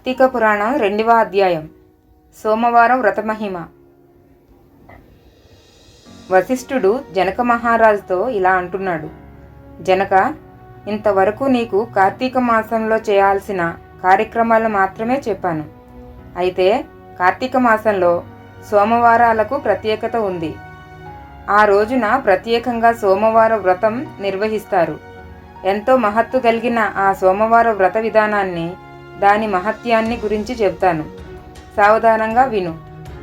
కార్తీక పురాణం 2వ అధ్యాయం. సోమవారం వ్రతమహిమ. వశిష్ఠుడు జనక మహారాజుతో ఇలా అంటున్నాడు. జనక, ఇంతవరకు నీకు కార్తీక మాసంలో చేయాల్సిన కార్యక్రమాలు మాత్రమే చెప్పాను. అయితే కార్తీక మాసంలో సోమవారాలకు ప్రత్యేకత ఉంది. ఆ రోజున ప్రత్యేకంగా సోమవార వ్రతం నిర్వహిస్తారు. ఎంతో మహత్తు కలిగిన ఆ సోమవార వ్రత విధానాన్ని, దాని మహత్యాన్ని గురించి చెబుతాను, సావధానంగా విను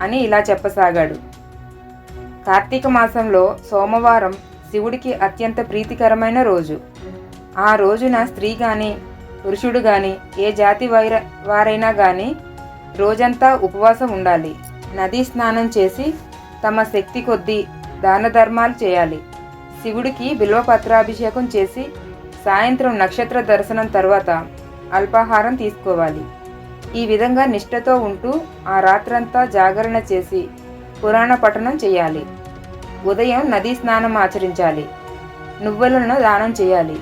అని ఇలా చెప్పసాగాడు. కార్తీక మాసంలో సోమవారం శివుడికి అత్యంత ప్రీతికరమైన రోజు. ఆ రోజున స్త్రీ కానీ పురుషుడు కానీ ఏ జాతి వారైనా కానీ రోజంతా ఉపవాసం ఉండాలి. నదీ స్నానం చేసి తమ శక్తి కొద్దీ దాన ధర్మాలు చేయాలి. శివుడికి బిల్వపత్రాభిషేకం చేసి సాయంత్రం నక్షత్ర దర్శనం తర్వాత అల్పాహారం తీసుకోవాలి. ఈ విధంగా నిష్ఠతో ఉంటూ ఆ రాత్రంతా జాగరణ చేసి పురాణ పఠనం చేయాలి. ఉదయం నదీ స్నానం ఆచరించాలి. నువ్వులను దానం చేయాలి.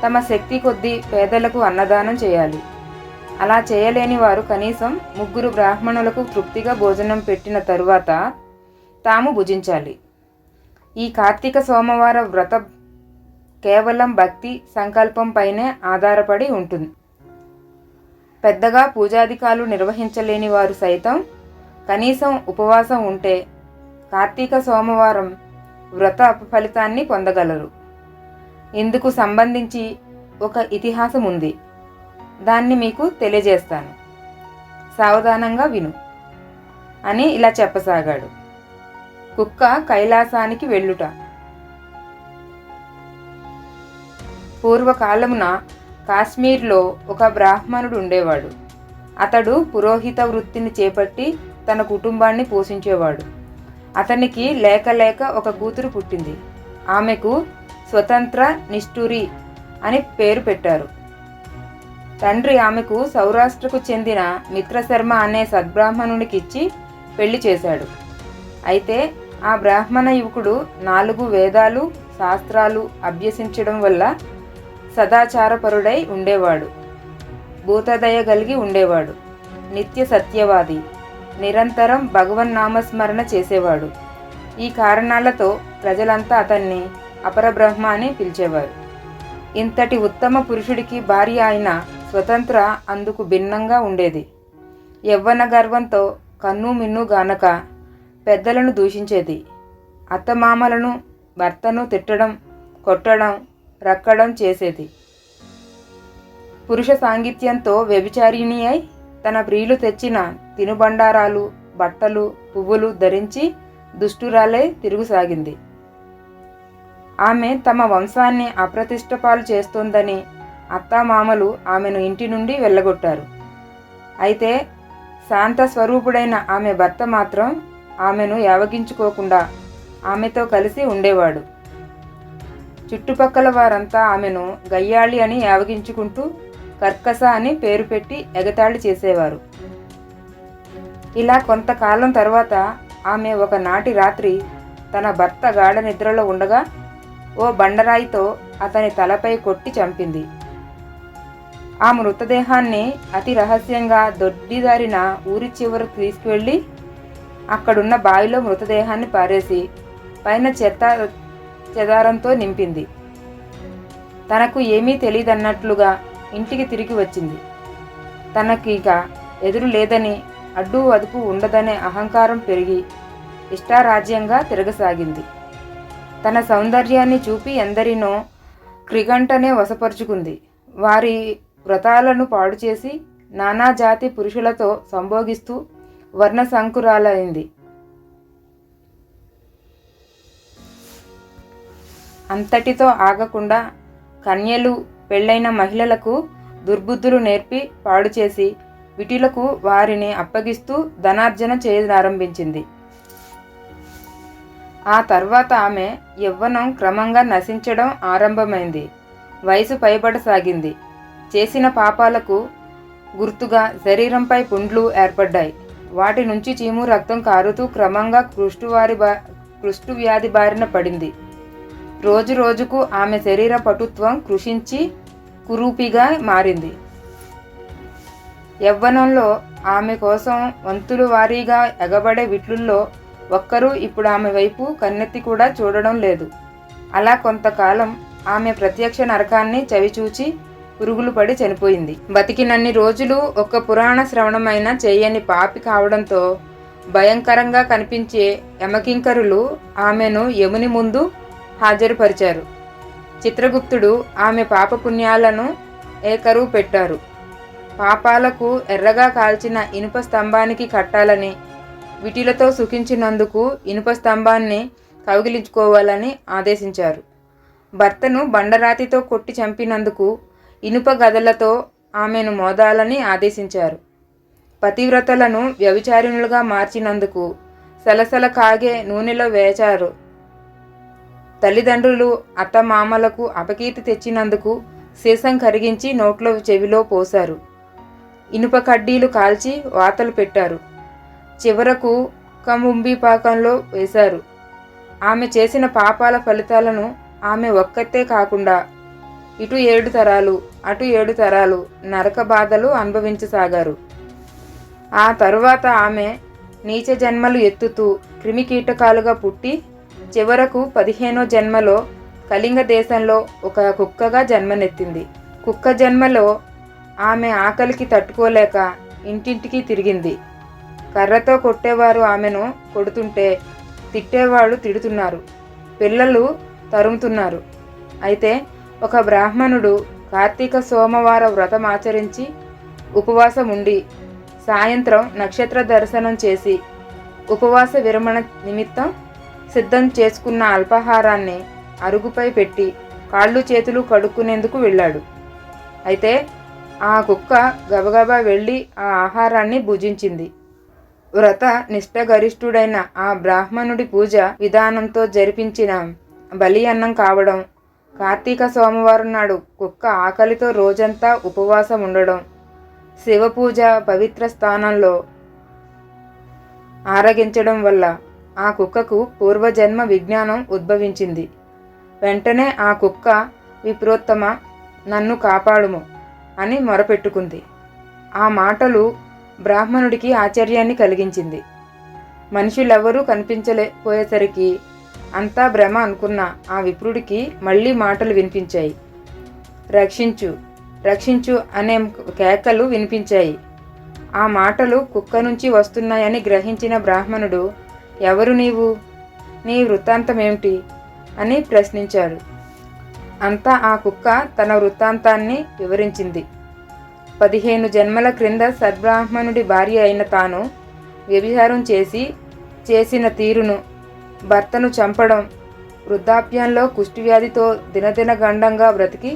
తమ శక్తి కొద్దీ పేదలకు అన్నదానం చేయాలి. అలా చేయలేని వారు కనీసం 3 బ్రాహ్మణులకు తృప్తిగా భోజనం పెట్టిన తరువాత తాము భుజించాలి. ఈ కార్తీక సోమవార వ్రత కేవలం భక్తి సంకల్పం పైనే ఆధారపడి ఉంటుంది. పెద్దగా పూజాధికాలు నిర్వహించలేని వారు సైతం కనీసం ఉపవాసం ఉంటే కార్తీక సోమవారం వ్రత ఫలితాన్ని పొందగలరు. ఇందుకు సంబంధించి ఒక ఇతిహాసం ఉంది. దాన్ని మీకు తెలియజేస్తాను, సావధానంగా విను అని ఇలా చెప్పసాగాడు. కుక్క కైలాసానికి వెళ్ళుట. పూర్వకాలమున కాశ్మీర్లో ఒక బ్రాహ్మణుడు ఉండేవాడు. అతడు పురోహిత వృత్తిని చేపట్టి తన కుటుంబాన్ని పోషించేవాడు. అతనికి లేక లేక ఒక కూతురు పుట్టింది. ఆమెకు స్వతంత్ర నిష్ఠురి అని పేరు పెట్టారు. తండ్రి ఆమెకు సౌరాష్ట్రకు చెందిన మిత్రశర్మ అనే సద్బ్రాహ్మణునికిచ్చి పెళ్లి చేశాడు. అయితే ఆ బ్రాహ్మణ యువకుడు 4 వేదాలు శాస్త్రాలు అభ్యసించడం వల్ల సదాచారపరుడై ఉండేవాడు. భూతదయ కలిగి ఉండేవాడు. నిత్య సత్యవాది. నిరంతరం భగవన్నామస్మరణ చేసేవాడు. ఈ కారణాలతో ప్రజలంతా అతన్ని అపరబ్రహ్మ అని పిలిచేవారు. ఇంతటి ఉత్తమ పురుషుడికి భార్య అయిన స్వతంత్ర అందుకు భిన్నంగా ఉండేది. యవ్వన గర్వంతో కన్ను మిన్ను గానక పెద్దలను దూషించేది. అత్తమామలను భర్తను తిట్టడం, కొట్టడం, రక్కడం చేసేది. పురుష సాంగిత్యంతో వ్యభిచారిణి అయి తన ప్రియులు తెచ్చిన తినుబండారాలు, బట్టలు, పువ్వులు ధరించి దుష్టురాలై తిరుగుసాగింది. ఆమె తమ వంశాన్ని అప్రతిష్ట పాలు చేస్తోందని అత్తామామలు ఆమెను ఇంటి నుండి వెళ్ళగొట్టారు. అయితే శాంత స్వరూపుడైన ఆమె భర్త మాత్రం ఆమెను యావగించుకోకుండా ఆమెతో కలిసి ఉండేవాడు. చుట్టుపక్కల వారంతా ఆమెను గయ్యాళి అని యావగించుకుంటూ కర్కస అని పేరు పెట్టి ఎగతాళి చేసేవారు. ఇలా కొంతకాలం తర్వాత ఆమె ఒకనాటి రాత్రి తన భర్త గాఢ నిద్రలో ఉండగా ఓ బండరాయితో అతని తలపై కొట్టి చంపింది. ఆ మృతదేహాన్ని అతి రహస్యంగా దొడ్డిదారిన ఊరి చివరకు తీసుకువెళ్ళి అక్కడున్న బావిలో మృతదేహాన్ని పారేసి పైన చెత్త చెదారంతో నింపింది. తనకు ఏమీ తెలియదన్నట్లుగా ఇంటికి తిరిగి వచ్చింది. తనకి ఇక ఎదురు లేదని, అడ్డు అదుపు ఉండదనే అహంకారం పెరిగి ఇష్టారాజ్యంగా తిరగసాగింది. తన సౌందర్యాన్ని చూపి ఎందరినో క్రిగంటనే వశపరుచుకుంది. వారి వ్రతాలను పాడు చేసి నానా జాతి పురుషులతో సంభోగిస్తూ వర్ణశంకురాలైంది. అంతటితో ఆగకుండా కన్యలు, పెళ్ళైన మహిళలకు దుర్బుద్ధులు నేర్పి పాడు చేసి విటులకు వారిని అప్పగిస్తూ ధనార్జన చేయనారంభించింది. ఆ తర్వాత ఆమె యవ్వనం క్రమంగా నశించడం ఆరంభమైంది. వయసు పైబడసాగింది. చేసిన పాపాలకు గుర్తుగా శరీరంపై పుండ్లు ఏర్పడ్డాయి. వాటి నుంచి చీము రక్తం కారుతూ క్రమంగా కుష్టు వ్యాధి బారిన పడింది. రోజు రోజుకు ఆమె శరీర పటుత్వం కృషించి కురూపిగా మారింది. యవ్వనంలో ఆమె కోసం వంతుల వారీగా ఎగబడే విట్లుల్లో ఒక్కరూ ఇప్పుడు ఆమె వైపు కన్నెత్తి కూడా చూడడం లేదు. అలా కొంతకాలం ఆమె ప్రత్యక్ష నరకాన్ని చవిచూచి పురుగులు పడి చనిపోయింది. బతికినన్ని రోజులు ఒక్క పురాణ శ్రవణమైన చేయని పాపి కావడంతో భయంకరంగా కనిపించే యమకింకరులు ఆమెను యముని ముందు హాజరుపరిచారు. చిత్రగుప్తుడు ఆమె పాపపుణ్యాలను ఏకరువు పెట్టారు. పాపాలకు ఎర్రగా కాల్చిన ఇనుప స్తంభానికి కట్టాలని, విటిలతో సుఖించినందుకు ఇనుప స్తంభాన్ని కౌగిలించుకోవాలని ఆదేశించారు. భర్తను బండరాతితో కొట్టి చంపినందుకు ఇనుప గదలతో ఆమెను మోదాలని ఆదేశించారు. పతివ్రతలను వ్యభిచారిణులుగా మార్చినందుకు సలసల కాగే నూనెలో వేచారు. తల్లిదండ్రులు అత్తమామలకు అపకీర్తి తెచ్చినందుకు సీసం కరిగించి నోట్లో చెవిలో పోశారు. ఇనుప కడ్డీలు కాల్చి వాతలు పెట్టారు. చివరకు కంబుంబిపాకంలో వేశారు. ఆమె చేసిన పాపాల ఫలితాలను ఆమె ఒక్కతే కాకుండా ఇటు 7 తరాలు అటు 7 తరాలు నరక బాధలు అనుభవించసాగారు. ఆ తరువాత ఆమె నీచ జన్మలు ఎత్తుతూ క్రిమికీటకాలుగా పుట్టి చివరకు 15వ జన్మలో కళింగ దేశంలో ఒక కుక్కగా జన్మనెత్తింది. కుక్క జన్మలో ఆమె ఆకలికి తట్టుకోలేక ఇంటింటికి తిరిగింది. కర్రతో కొట్టేవారు ఆమెను కొడుతుంటే తిట్టేవాళ్ళు తిడుతున్నారు, పిల్లలు తరుముతున్నారు. అయితే ఒక బ్రాహ్మణుడు కార్తీక సోమవార వ్రతం ఆచరించి ఉపవాసం ఉండి సాయంత్రం నక్షత్ర దర్శనం చేసి ఉపవాస విరమణ నిమిత్తం సిద్ధం చేసుకున్న అల్పాహారాన్ని అరుగుపై పెట్టి కాళ్ళు చేతులు కడుక్కునేందుకు వెళ్ళాడు. అయితే ఆ కుక్క గబగబా వెళ్ళి ఆ ఆహారాన్ని భుజించింది. వ్రత నిష్ఠగరిష్ఠుడైన ఆ బ్రాహ్మణుడి పూజ విధానంతో జరిపించిన బలి అన్నం కావడం, కార్తీక సోమవారం నాడు కుక్క ఆకలితో రోజంతా ఉపవాసం ఉండడం, శివపూజ పవిత్ర స్థానంలో ఆరగించడం వల్ల ఆ కుక్కకు పూర్వజన్మ విజ్ఞానం ఉద్భవించింది. వెంటనే ఆ కుక్క విప్రోత్తమ నన్ను కాపాడుము అని మొరపెట్టుకుంది. ఆ మాటలు బ్రాహ్మణుడికి ఆశ్చర్యాన్ని కలిగించింది. మనుషులెవరూ కనిపించలేకపోయేసరికి అంతా భ్రమ అనుకున్న ఆ విప్రుడికి మళ్ళీ మాటలు వినిపించాయి. రక్షించు రక్షించు అనే కేకలు వినిపించాయి. ఆ మాటలు కుక్క నుంచి వస్తున్నాయని గ్రహించిన బ్రాహ్మణుడు, ఎవరు నీవు, నీ వృత్తాంతమేమిటి అని ప్రశ్నించాడు. అంతా ఆ కుక్క తన వృత్తాంతాన్ని వివరించింది. 15 జన్మల క్రింద సద్బ్రాహ్మణుడి భార్య అయిన తాను వ్యభిచారం చేసిన తీరును, భర్తను చంపడం, వృద్ధాప్యంలో కుష్ఠవ్యాధితో దినదిన గండంగా బ్రతికి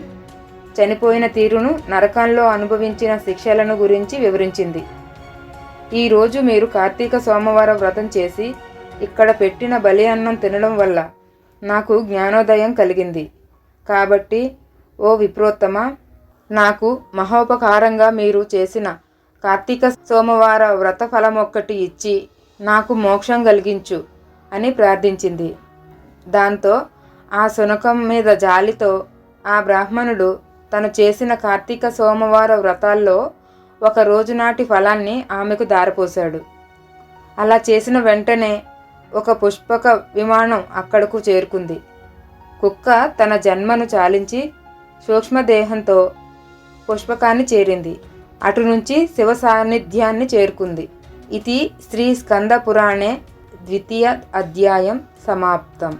చనిపోయిన తీరును, నరకంలో అనుభవించిన శిక్షలను గురించి వివరించింది. ఈరోజు మీరు కార్తీక సోమవార వ్రతం చేసి ఇక్కడ పెట్టిన బలి అన్నం తినడం వల్ల నాకు జ్ఞానోదయం కలిగింది. కాబట్టి ఓ విప్రోత్తమ, నాకు మహోపకారంగా మీరు చేసిన కార్తీక సోమవార వ్రత ఫలమొక్కటి ఇచ్చి నాకు మోక్షం కలిగించు అని ప్రార్థించింది. దాంతో ఆ శునకం మీద జాలితో ఆ బ్రాహ్మణుడు తను చేసిన కార్తీక సోమవార వ్రతాల్లో ఒక రోజునాటి ఫలాన్ని ఆమెకు దారపోశాడు. అలా చేసిన వెంటనే ఒక పుష్పక విమానం అక్కడకు చేరుకుంది. కుక్క తన జన్మను చాలించి సూక్ష్మదేహంతో పుష్పకాన్ని చేరింది. అటు నుంచి శివ సాన్నిధ్యాన్ని చేరుకుంది. ఇది శ్రీ స్కంద పురాణే 2వ అధ్యాయం సమాప్తం.